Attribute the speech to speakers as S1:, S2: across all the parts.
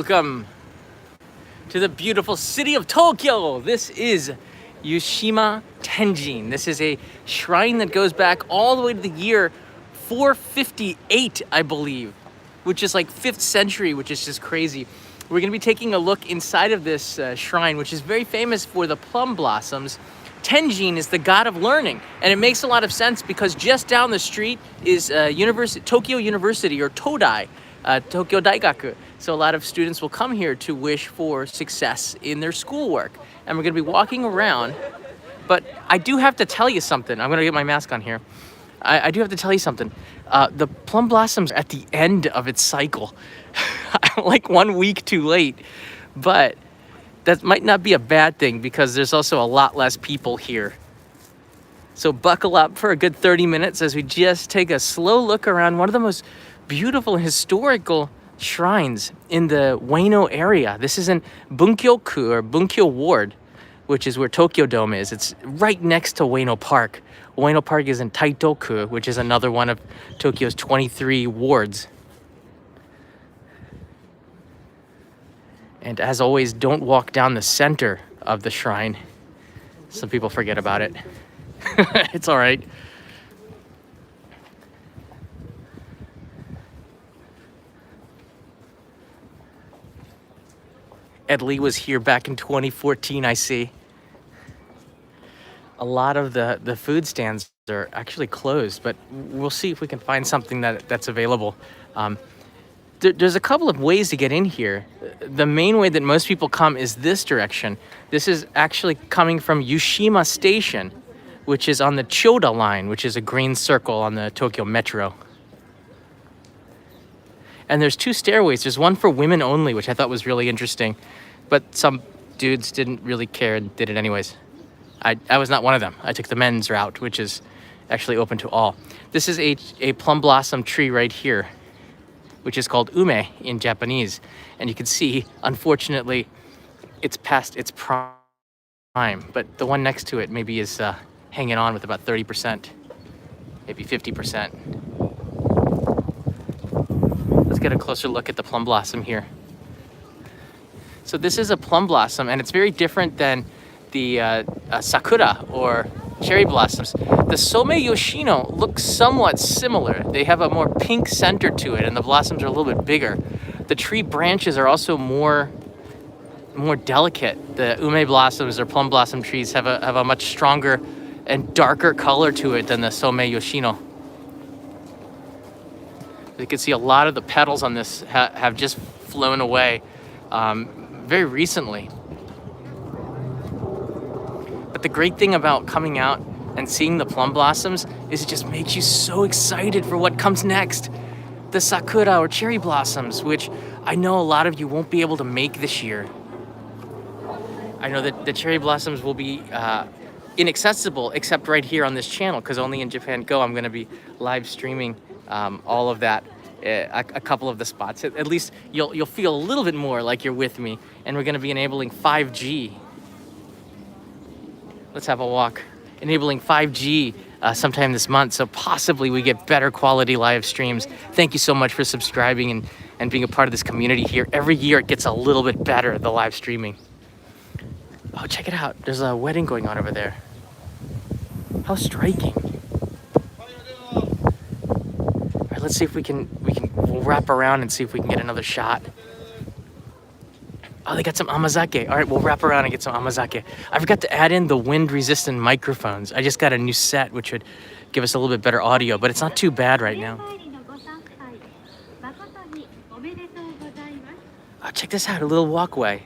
S1: Welcome to the beautiful city of Tokyo. This is Yushima Tenjin. This is a shrine that goes back all the way to the year 458, I believe, which is like 5th century, which is just crazy. We're going to be taking a look inside of this shrine, which is very famous for the plum blossoms. Tenjin is the god of learning, and it makes a lot of sense because just down the street is Tokyo University, or Todai, Tokyo Daigaku. So a lot of students will come here to wish for success in their schoolwork. And we're going to be walking around. But I do have to tell you something. I'm going to get my mask on here. I do have to tell you something. The plum blossoms at the end of its cycle. I'm like 1 week too late. But that might not be a bad thing because there's also a lot less people here. So buckle up for a good 30 minutes as we just take a slow look around one of the most beautiful historical shrines in the Ueno area. This is in Bunkyo-ku, or Bunkyo Ward, which is where Tokyo Dome is. It's right next to Ueno Park. Ueno Park is in Taito-ku, which is another one of Tokyo's 23 wards. And as always, don't walk down the center of the shrine. Some people forget about it. It's all right. Ed Lee was here back in 2014, I see. A lot of the food stands are actually closed, but we'll see if we can find something that's available. There's a couple of ways to get in here. The main way that most people come is this direction. This is actually coming from Yushima Station, which is on the Choda line, which is a green circle on the Tokyo Metro. And there's 2 stairways. There's one for women only, which I thought was really interesting. But some dudes didn't really care and did it anyways. I was not one of them. I took the men's route, which is actually open to all. This is a plum blossom tree right here, which is called ume in Japanese. And you can see, unfortunately, it's past its prime. But the one next to it maybe is hanging on with about 30%, maybe 50%. Let's get a closer look at the plum blossom here. So this is a plum blossom, and it's very different than the sakura or cherry blossoms. The Some Yoshino looks somewhat similar. They have a more pink center to it, and the blossoms are a little bit bigger. The tree branches are also more delicate. The ume blossoms or plum blossom trees have a much stronger and darker color to it than the Some Yoshino. You can see a lot of the petals on this have just flown away very recently. But the great thing about coming out and seeing the plum blossoms is it just makes you so excited for what comes next. The sakura or cherry blossoms, which I know a lot of you won't be able to make this year. I know that the cherry blossoms will be inaccessible except right here on this channel, because only in Japan Go I'm going to be live streaming all of that, a couple of the spots. At least you'll feel a little bit more like you're with me, and we're going to be enabling 5G. Let's have a walk. Enabling 5G sometime this month, so possibly we get better quality live streams. Thank you so much for subscribing and being a part of this community here. Every year it gets a little bit better, the live streaming. Oh, check it out. There's a wedding going on over there. How striking. All right, let's see if we'll wrap around and see if we can get another shot. Oh, they got some amazake. All right, we'll wrap around and get some amazake. I forgot to add in the wind-resistant microphones. I just got a new set, which would give us a little bit better audio, but it's not too bad right now. Oh, check this out, a little walkway.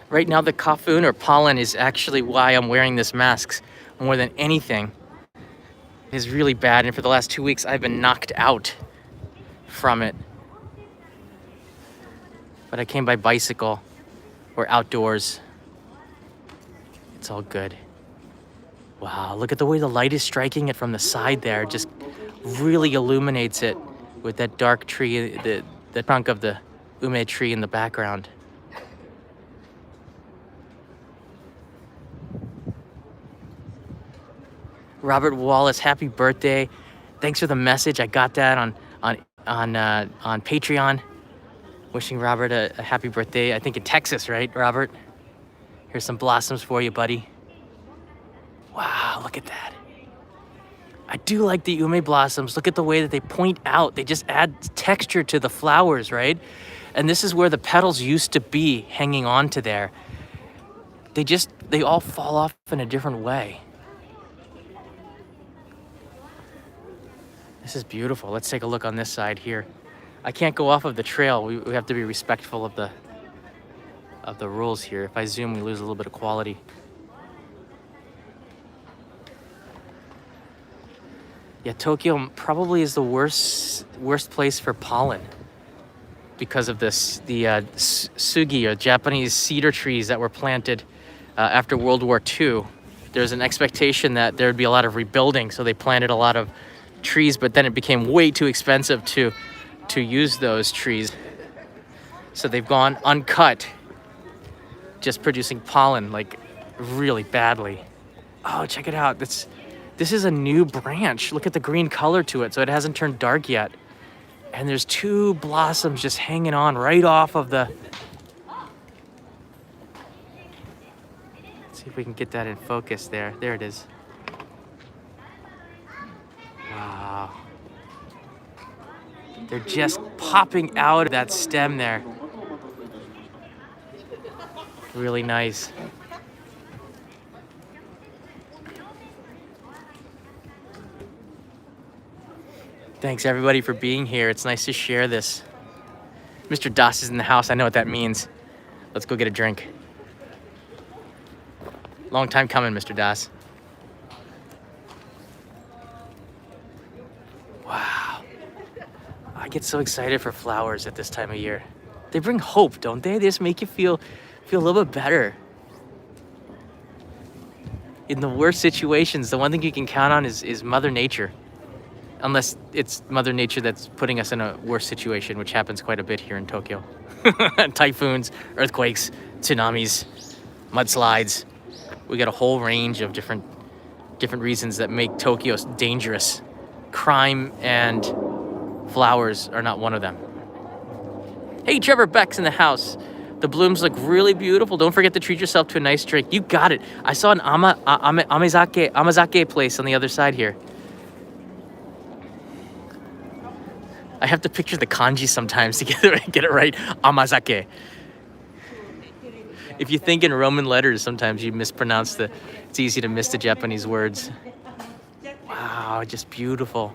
S1: Right now, the kafun or pollen is actually why I'm wearing this mask more than anything. It is really bad, and for the last 2 weeks, I've been knocked out from it. But I came by bicycle or outdoors. It's all good. Wow, look at the way the light is striking it from the side there. It just really illuminates it with that dark tree, the trunk of the ume tree in the background. Robert Wallace, happy birthday. Thanks for the message. I got that on Patreon. Wishing Robert a happy birthday. I think in Texas, right, Robert? Here's some blossoms for you, buddy. Wow, look at that. I do like the ume blossoms. Look at the way that they point out. They just add texture to the flowers, right? And this is where the petals used to be hanging on to there. They all fall off in a different way. This is beautiful. Let's take a look on this side here. I can't go off of the trail. We have to be respectful of the rules here. If I zoom, we lose a little bit of quality. Yeah, Tokyo probably is the worst place for pollen because of the sugi, or Japanese cedar trees that were planted after World War II. There's an expectation that there would be a lot of rebuilding, so they planted a lot of trees, but then it became way too expensive to use those trees. So they've gone uncut, just producing pollen like really badly. Oh, check it out. This is a new branch. Look at the green color to it. So it hasn't turned dark yet. And there's two blossoms just hanging on right off of the... Let's see if we can get that in focus there. There it is. Wow. They're just popping out of that stem there. Really nice. Thanks everybody for being here. It's nice to share this. Mr. Das is in the house. I know what that means. Let's go get a drink. Long time coming, Mr. Das. Wow. I get so excited for flowers at this time of year. They bring hope, don't they? They just make you feel a little bit better. In the worst situations, the one thing you can count on is Mother Nature. Unless it's Mother Nature that's putting us in a worse situation, which happens quite a bit here in Tokyo. Typhoons, earthquakes, tsunamis, mudslides. We got a whole range of different reasons that make Tokyo dangerous. Crime and flowers are not one of them. Hey, Trevor Beck's in the house. The blooms look really beautiful. Don't forget to treat yourself to a nice drink. You got it. I saw an amazake place on the other side here. I have to picture the kanji sometimes to get it right. Amazake. If you think in Roman letters, sometimes you mispronounce it's easy to miss the Japanese words. Wow, just beautiful.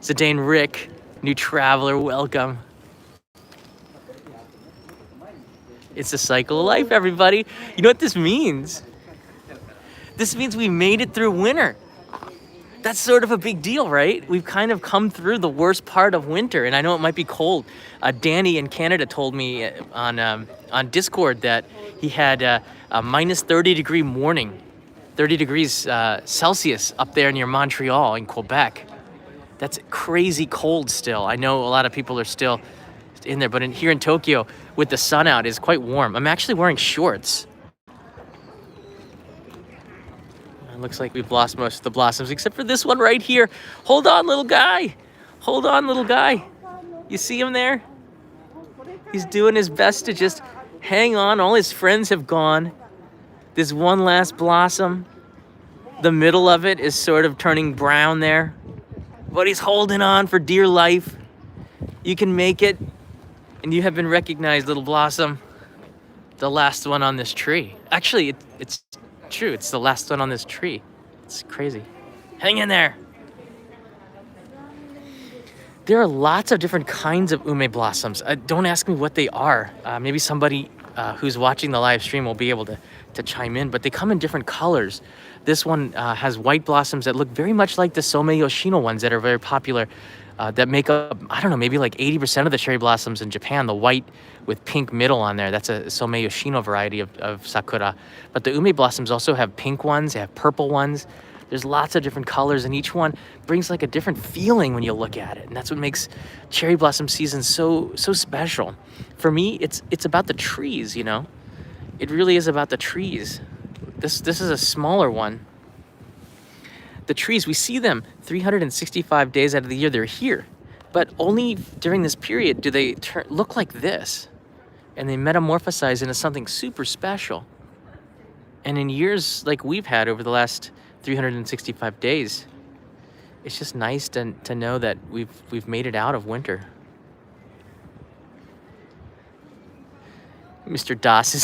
S1: Zidane Rick, new traveler, welcome. It's a cycle of life, everybody. You know what this means? This means we made it through winter. That's sort of a big deal, right? We've kind of come through the worst part of winter, and I know it might be cold. Danny in Canada told me on Discord that he had a minus 30 degree morning, 30 degrees Celsius up there near Montreal in Quebec. That's crazy cold still. I know a lot of people are still in there, but here in Tokyo, with the sun out, it's quite warm. I'm actually wearing shorts. Looks like we've lost most of the blossoms, except for this one right here. Hold on, little guy. Hold on, little guy. You see him there? He's doing his best to just hang on. All his friends have gone. This one last blossom. The middle of it is sort of turning brown there. But he's holding on for dear life. You can make it. And you have been recognized, little blossom. The last one on this tree. Actually, it's true. It's the last one on this tree. It's crazy. Hang in there. There are lots of different kinds of ume blossoms. Don't ask me what they are. Maybe somebody who's watching the live stream will be able to chime in, but they come in different colors. This one has white blossoms that look very much like the Some Yoshino ones that are very popular, that make up, I don't know, maybe like 80% of the cherry blossoms in Japan, the white with pink middle on there. That's a Some Yoshino variety of sakura. But the ume blossoms also have pink ones, they have purple ones. There's lots of different colors, and each one brings like a different feeling when you look at it. And that's what makes cherry blossom season so special. For me, it's about the trees, you know? It really is about the trees. This is a smaller one. The trees, we see them 365 days out of the year. They're here, but only during this period do they look like this, and they metamorphosize into something super special. And in years like we've had over the last 365 days, it's just nice to know that we've made it out of winter. Mr. Das is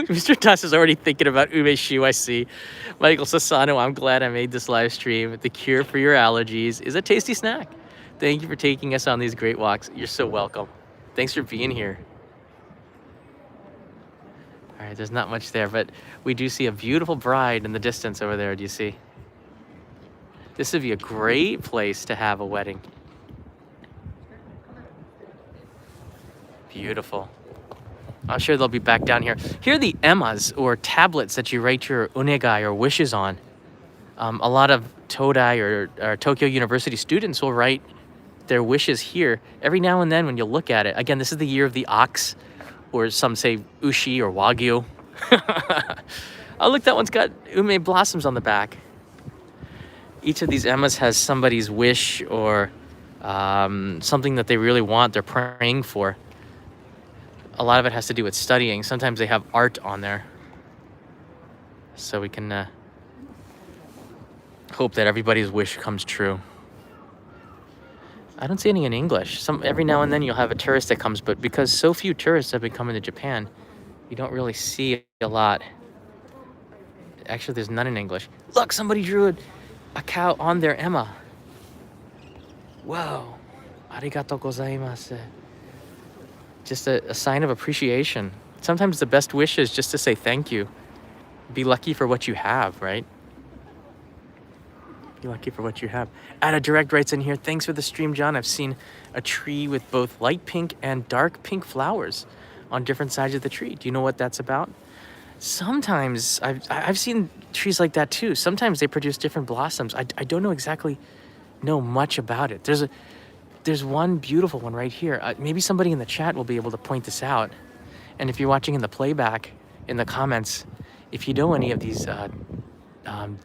S1: Mr. Das is already thinking about umeshu. I see. Michael Sassano, I'm glad I made this live stream. The cure for your allergies is a tasty snack. Thank you for taking us on these great walks. You're so welcome. Thanks for being here. All right, there's not much there, but we do see a beautiful bride in the distance over there. Do you see? This would be a great place to have a wedding. Beautiful. I'm sure they'll be back down here. Here are the emas, or tablets that you write your onegai, or wishes on. A lot of Todai or Tokyo University students will write their wishes here. Every now and then when you look at it, again, this is the year of the ox, or some say ushi or wagyu. Oh, look, that one's got ume blossoms on the back. Each of these emas has somebody's wish, or something that they really want, they're praying for. A lot of it has to do with studying. Sometimes they have art on there. So we can hope that everybody's wish comes true. I don't see any in English. Every now and then you'll have a tourist that comes, but because so few tourists have been coming to Japan, you don't really see a lot. Actually, there's none in English. Look, somebody drew a cow on their ema. Whoa. Arigatou gozaimasu. Just a sign of appreciation. Sometimes the best wish is just to say thank you. Be lucky for what you have, right? Be lucky for what you have. Ada Direct writes in here, thanks for the stream, John. I've seen a tree with both light pink and dark pink flowers on different sides of the tree. Do you know what that's about? Sometimes I've seen trees like that too. Sometimes they produce different blossoms. I don't know much about it. There's one beautiful one right here. Maybe somebody in the chat will be able to point this out. And if you're watching in the playback, in the comments, if you know any of these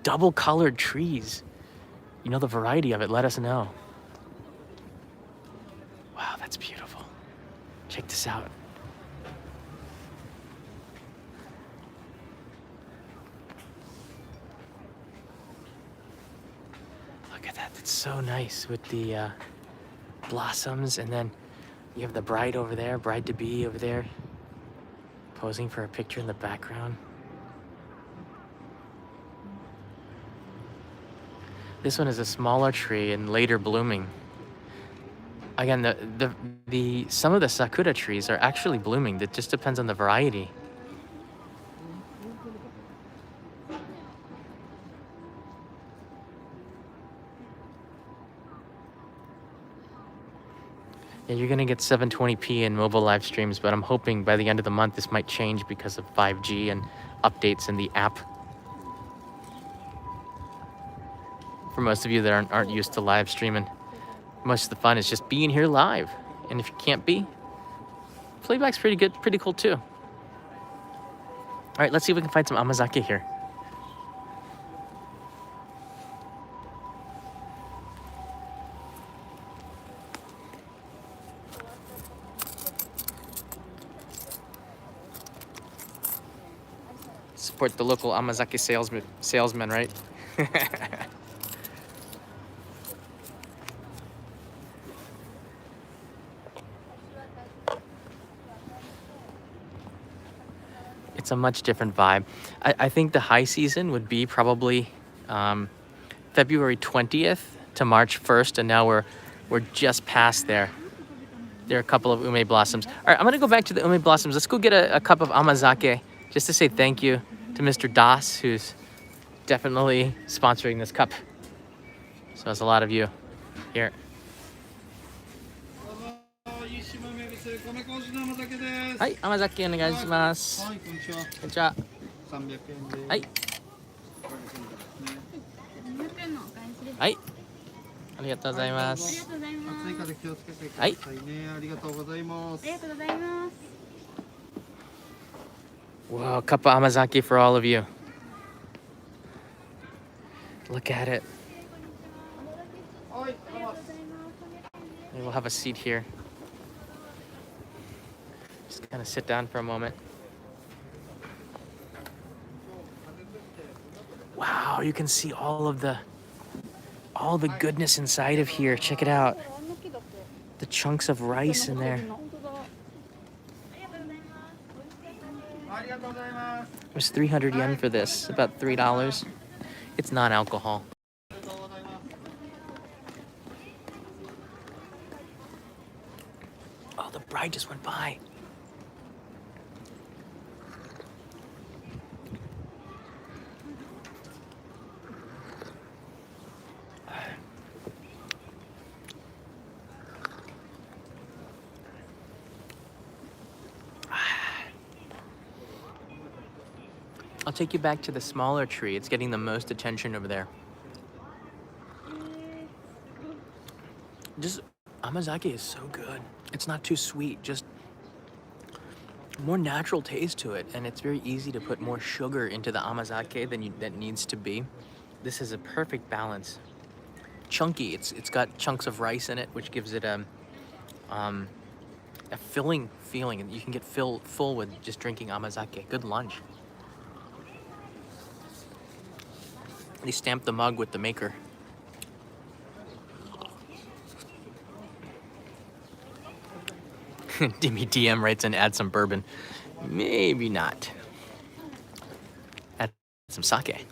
S1: double colored trees, you know the variety of it, let us know. Wow, that's beautiful. Check this out. Look at that, it's so nice with the blossoms, and then you have the bride over there, bride-to-be over there, posing for a picture in the background. This one is a smaller tree and later blooming. Again, some of the sakura trees are actually blooming. That just depends on the variety. Yeah, you're gonna get 720p in mobile live streams, but I'm hoping by the end of the month this might change because of 5G and updates in the app. For most of you that aren't used to live streaming, most of the fun is just being here live. And if you can't be, playback's pretty good, pretty cool too. All right, let's see if we can find some amazake here. Support the local amazake salesman, right? It's a much different vibe. I think the high season would be probably February 20th to March 1st, and now we're just past there. There are a couple of ume blossoms. All right, I'm gonna go back to the ume blossoms. Let's go get a cup of amazake just to say thank you to Mr. Das, who's definitely sponsoring this cup. So there's a lot of you here. はい、甘酒お願いします。はい、こんにちは。こんにちは。300円です。はい。はい。ありがとうございます。ありがとうございます。暑い風気をつけてくださいね。ありがとうございます。ありがとうございます。Wow, a cup of amazake for all of you. Look at it. Maybe we'll have a seat here. Just kind of sit down for a moment. Wow, you can see all the goodness inside of here. Check it out. The chunks of rice in there. It was 300 yen for this, about $3. It's non-alcohol. Oh, the bride just went by. I'll take you back to the smaller tree. It's getting the most attention over there. Just amazake is so good. It's not too sweet, just more natural taste to it, and it's very easy to put more sugar into the amazake than that needs to be. This is a perfect balance. Chunky. It's got chunks of rice in it, which gives it a filling feeling. You can get full with just drinking amazake. Good lunch. They stamped the mug with the maker. Dimmy DM writes in, add some bourbon. Maybe not. Add some sake.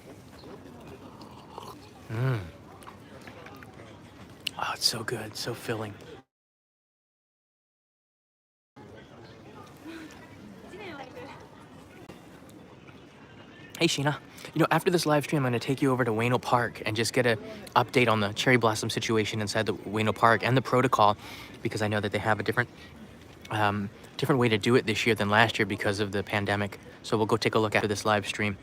S1: Oh, it's so good, so filling. Hey, Sheena. You know, after this live stream, I'm going to take you over to Ueno Park and just get an update on the cherry blossom situation inside the Ueno Park and the protocol, because I know that they have a different way to do it this year than last year because of the pandemic. So we'll go take a look after this live stream,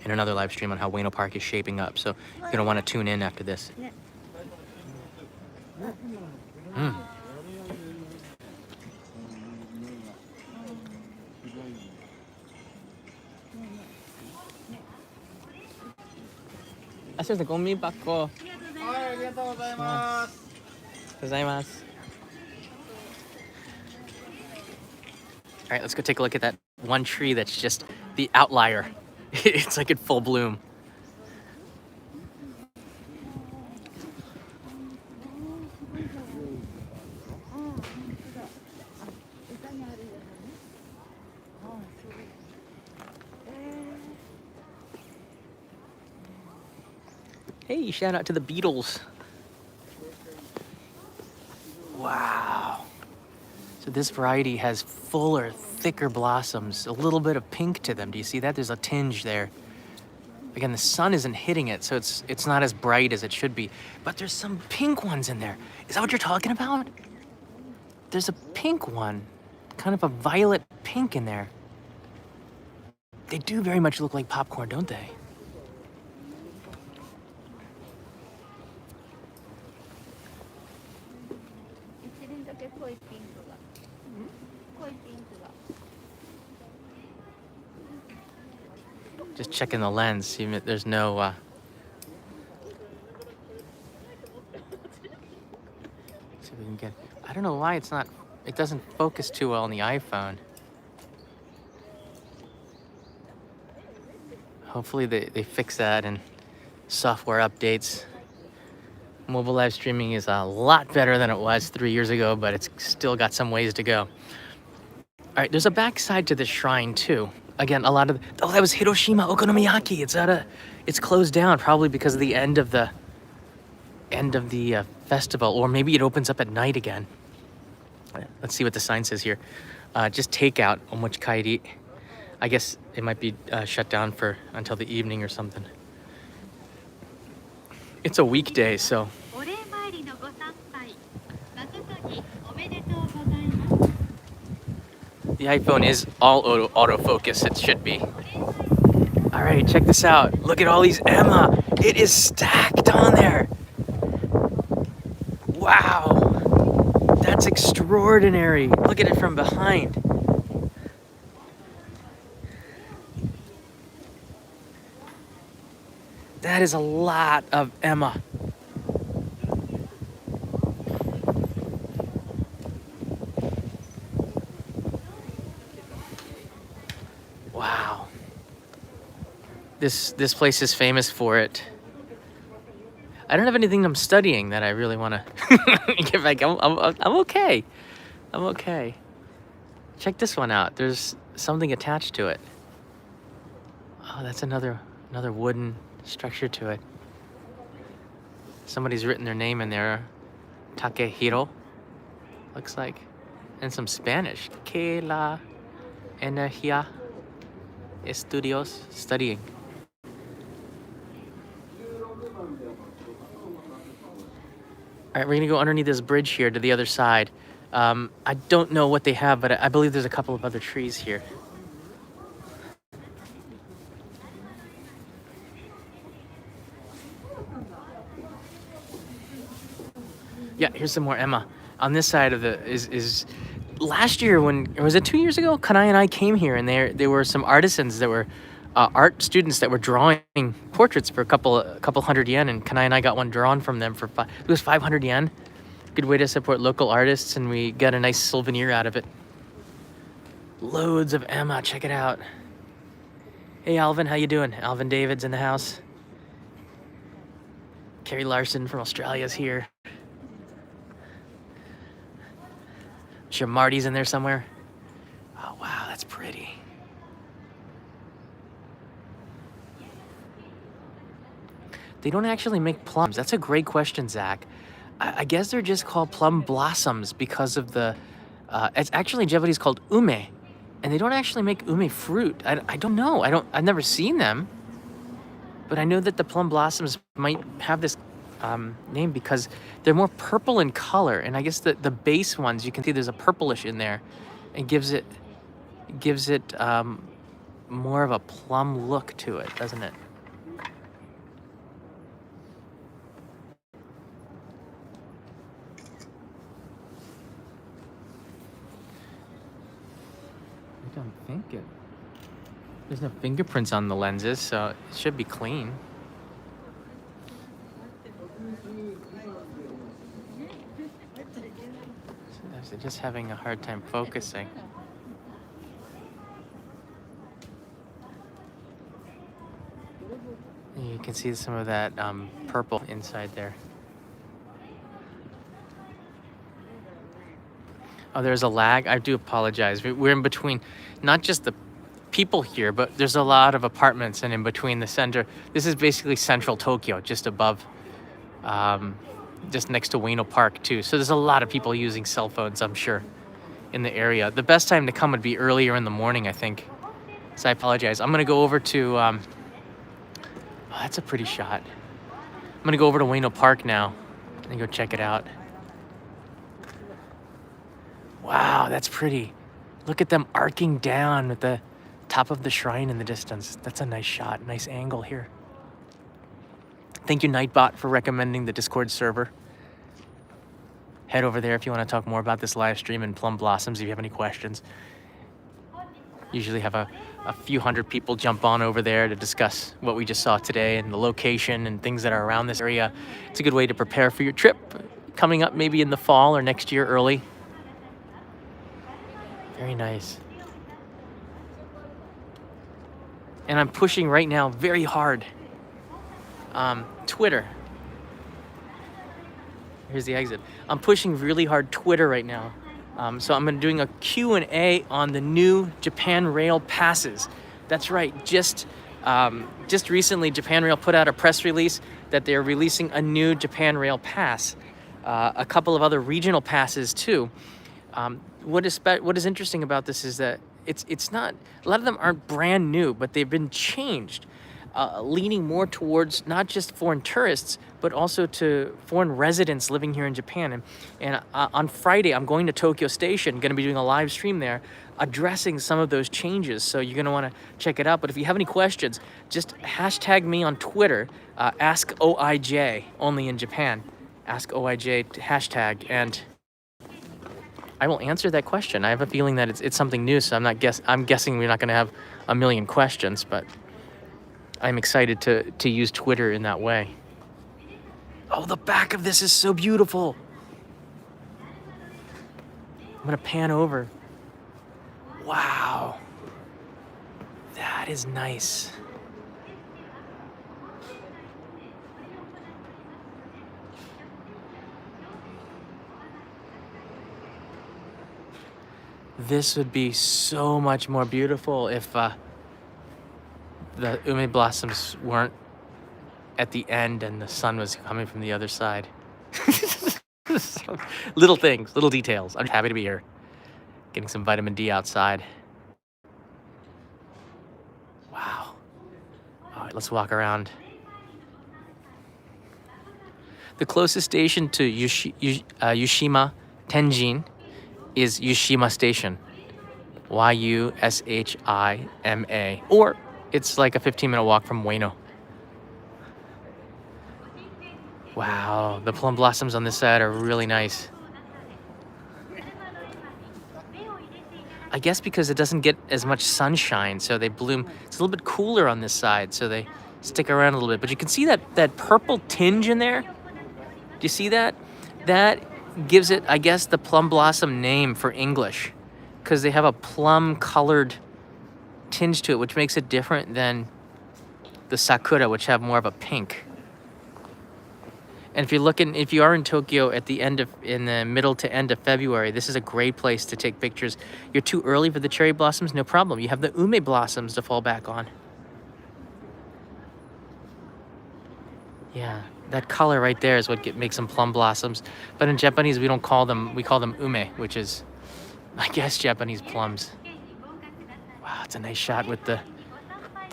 S1: in another live stream on how Ueno Park is shaping up. So you're going to want to tune in after this. All right, let's go take a look at that one tree that's just the outlier. It's like in full bloom. Hey, shout out to the Beatles. Wow. So this variety has fuller, thicker blossoms, a little bit of pink to them. Do you see that? There's a tinge there. Again, the sun isn't hitting it, so it's not as bright as it should be. But there's some pink ones in there. Is that what you're talking about? There's a pink one, kind of a violet pink in there. They do very much look like popcorn, don't they? Just checking the lens, see if there's no see if we can get. I don't know why it doesn't focus too well on the iPhone. Hopefully they fix that in software updates. Mobile live streaming is a lot better than it was 3 years ago, but it's still got some ways to go. All right, there's a backside to this shrine too. Again, a lot of that was Hiroshima Okonomiyaki. It's closed down probably because of the end of the festival, or maybe it opens up at night again. Let's see what the sign says here. Just takeout, omochikairi. I guess it might be shut down until the evening or something. It's a weekday, so. The iPhone is all autofocus, it should be. All right, check this out. Look at all these Emma. It is stacked on there. Wow, that's extraordinary. Look at it from behind. That is a lot of Emma. Wow. This place is famous for it. I don't have anything I'm studying that I really want to get back. I'm okay. I'm okay. Check this one out. There's something attached to it. Oh, that's another wooden structure to it. Somebody's written their name in there. Takehiro, looks like. And some Spanish. Que la energía estudios, studying. All right, we're gonna go underneath this bridge here to the other side. I don't know what they have, but I believe there's a couple of other trees here. Yeah, here's some more Emma. On this side of the is last year, when, or was it 2 years ago? Kanai and I came here, and there were some artisans that were art students that were drawing portraits for a couple hundred yen, and Kanai and I got one drawn from them for it was 500 yen. Good way to support local artists, and we got a nice souvenir out of it. Loads of Emma, check it out. Hey Alvin, how you doing? Alvin David's in the house. Carrie Larson from Australia's here. Sure Marty's in there somewhere. Oh wow, that's pretty. They don't actually make plums. That's a great question, Zach. I guess they're just called plum blossoms because of the, it's actually in Japanese called ume. And they don't actually make ume fruit. I don't know. I've never seen them. But I know that the plum blossoms might have this name because they're more purple in color. And I guess the base ones, you can see there's a purplish in there. And gives it more of a plum look to it, doesn't it? I'm thinking. There's no fingerprints on the lenses, so it should be clean. So they're just having a hard time focusing. You can see some of that purple inside there. Oh, there's a lag. I do apologize. We're in between, not just the people here, but there's a lot of apartments, and in between the center. This is basically central Tokyo, just above, just next to Ueno Park too. So there's a lot of people using cell phones, I'm sure, in the area. The best time to come would be earlier in the morning, I think. So I apologize. I'm gonna go over to, oh, that's a pretty shot. I'm gonna go over to Ueno Park now and go check it out. Wow, that's pretty. Look at them arcing down at the top of the shrine in the distance. That's a nice shot, nice angle here. Thank you, Nightbot, for recommending the Discord server. Head over there if you want to talk more about this live stream and Plum Blossoms if you have any questions. Usually have a few hundred people jump on over there to discuss what we just saw today and the location and things that are around this area. It's a good way to prepare for your trip coming up maybe in the fall or next year early. Very nice. And I'm pushing right now very hard. Twitter. Here's the exit. I'm pushing really hard Twitter right now. So I'm doing a Q&A on the new Japan Rail passes. That's right. Just recently, Japan Rail put out a press release that they're releasing a new Japan Rail pass. A couple of other regional passes too. What is interesting about this is that it's not, a lot of them aren't brand new, but they've been changed, leaning more towards not just foreign tourists, but also to foreign residents living here in Japan. And on Friday, I'm going to Tokyo Station, going to be doing a live stream there, addressing some of those changes. So you're going to want to check it out. But if you have any questions, just hashtag me on Twitter, ask OIJ, only in Japan, ask OIJ hashtag, and I will answer that question. I have a feeling that it's something new, so I'm guessing we're not going to have a million questions, but I'm excited to use Twitter in that way. Oh, the back of this is so beautiful. I'm gonna pan over. Wow. That is nice. This would be so much more beautiful if the ume blossoms weren't at the end and the sun was coming from the other side. Little things, little details. I'm happy to be here. Getting some vitamin D outside. Wow. All right, let's walk around. The closest station to Yushima Tenjin is Yushima Station. Yushima. Or it's like a 15-minute walk from Ueno. Wow, the plum blossoms on this side are really nice. I guess because it doesn't get as much sunshine, so they bloom. It's a little bit cooler on this side, so they stick around a little bit. But you can see that purple tinge in there. Do you see that? That gives it, I guess, the plum blossom name for English, because they have a plum-colored tinge to it, which makes it different than the sakura, which have more of a pink. And if you are in Tokyo in the middle to end of February, this is a great place to take pictures. You're too early for the cherry blossoms, no problem. You have the ume blossoms to fall back on. Yeah, that color right there is what makes them plum blossoms. But in Japanese, we call them ume, which is, I guess, Japanese plums. Wow, it's a nice shot with the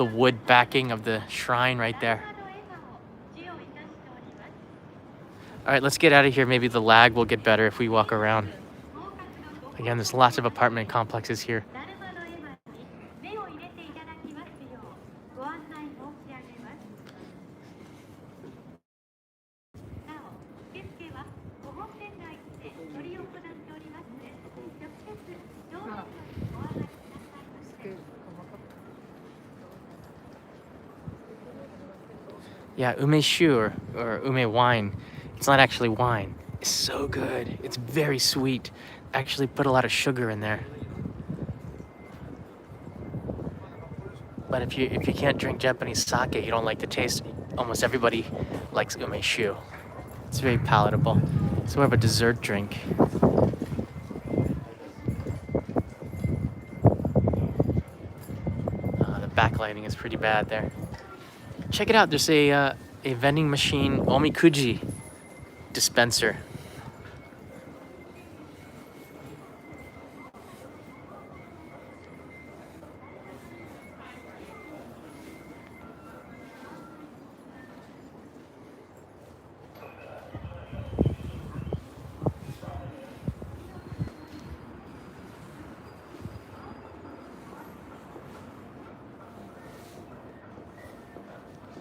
S1: wood backing of the shrine right there. All right, let's get out of here. Maybe the lag will get better if we walk around. Again, there's lots of apartment complexes here. Yeah, umeshu or ume wine. It's not actually wine. It's so good. It's very sweet. Actually put a lot of sugar in there. But if you can't drink Japanese sake, you don't like the taste. Almost everybody likes umeshu. It's very palatable. It's more of a dessert drink. The backlighting is pretty bad there. Check it out. There's a vending machine omikuji dispenser.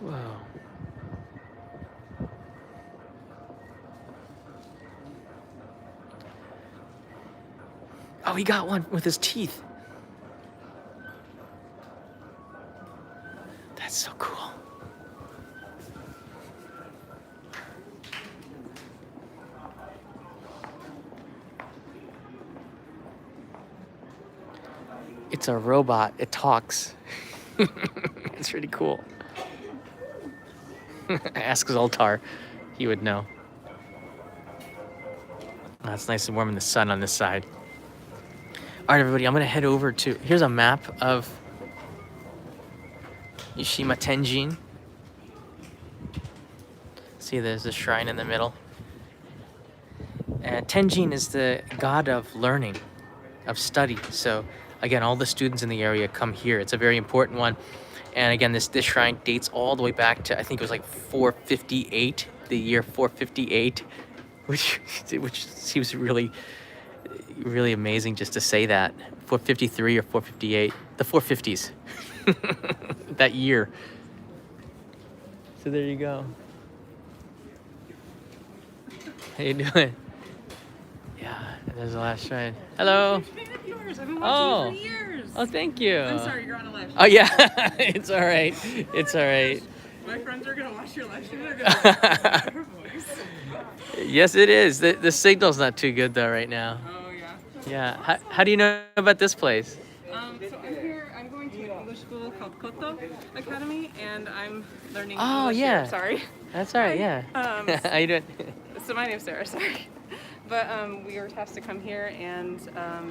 S1: Whoa. Oh, he got one with his teeth. That's so cool. It's a robot. It talks. It's pretty cool. Ask Zoltar. He would know. Oh, it's nice and warm in the sun on this side. All right, everybody, I'm going to head over to... Here's a map of Yushima Tenjin. See, there's a shrine in the middle. And Tenjin is the god of learning, of study. So, again, all the students in the area come here. It's a very important one. And again, this shrine dates all the way back to, I think it was like 458, the year 458, which seems really amazing just to say that. 453 or 458, the 450s, that year. So there you go. How you doing? Yeah, there's the last shrine. Hello.
S2: I've been watching you for years.
S1: Oh, thank you.
S2: I'm sorry, you're on a live stream.
S1: Oh yeah, it's all right. It's all right.
S2: My friends are gonna watch your live stream. They're gonna hear her voice.
S1: Yes, it is. The signal's not too good though right now.
S2: Oh yeah.
S1: Yeah. How do you know about this place?
S2: So I'm here. I'm going to an English school called Koto Academy, and I'm learning
S1: Oh,
S2: English
S1: yeah.
S2: here. Sorry.
S1: That's all right. Yeah. How you doing?
S2: So my name's Sarah. Sorry. But we were tasked to come here and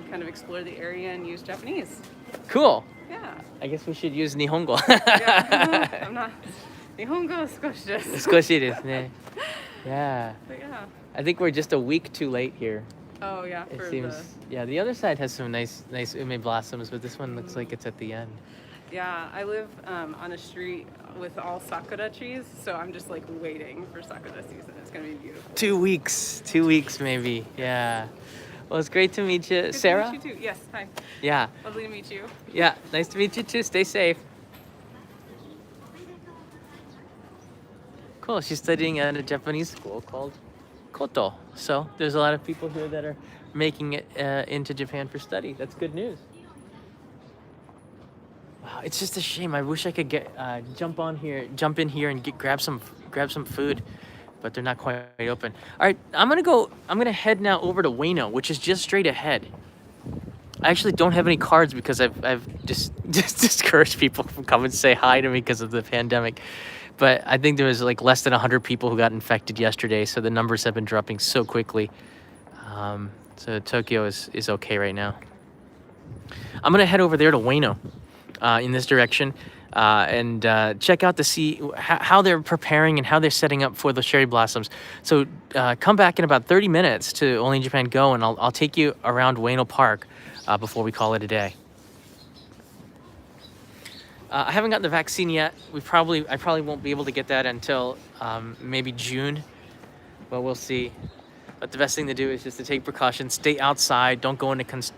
S2: kind of explore the area and use Japanese.
S1: Cool.
S2: Yeah.
S1: I guess we should use Nihongo.
S2: Yeah. I'm not. 日本語は少しです。
S1: 少しですね. Yeah.
S2: But yeah.
S1: I think we're just a week too late here.
S2: Oh yeah.
S1: It
S2: For
S1: seems. Yeah, the other side has some nice ume blossoms, but this one looks like it's at the end.
S2: Yeah, I live on a street with all sakura trees, so I'm just like waiting for sakura season. It's gonna be beautiful.
S1: 2 weeks. 2 weeks maybe. Yeah. Well, it's great to meet you,
S2: Good
S1: Sarah.
S2: to meet you too. Yes. Hi.
S1: Yeah.
S2: Lovely to meet you.
S1: Yeah. Nice to meet you too. Stay safe. Cool. She's studying at a Japanese school called Koto. So there's a lot of people here that are making it into Japan for study. That's good news. Wow, it's just a shame. I wish I could get jump in here and grab some food, but they're not quite open. All right, I'm gonna head now over to Ueno, which is just straight ahead. I actually don't have any cards because I've just discouraged people from coming to say hi to me because of the pandemic. But I think there was like less than 100 people who got infected yesterday, so the numbers have been dropping so quickly. So Tokyo is okay right now. I'm gonna head over there to Ueno, in this direction, and check out to see how they're preparing and how they're setting up for the cherry blossoms. So come back in about 30 minutes to Only in Japan Go, and I'll take you around Ueno Park before we call it a day. I haven't gotten the vaccine yet. I probably won't be able to get that until maybe June, but we'll see. But the best thing to do is just to take precautions, stay outside, don't go into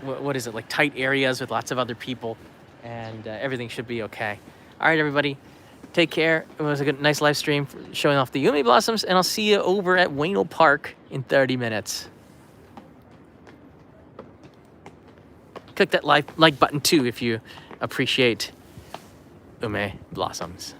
S1: what is it, like tight areas with lots of other people, and everything should be okay. All right, everybody, take care. It was a nice live stream showing off the Yumi blossoms, and I'll see you over at Ueno Park in 30 minutes. Click that like button too if you appreciate ume blossoms.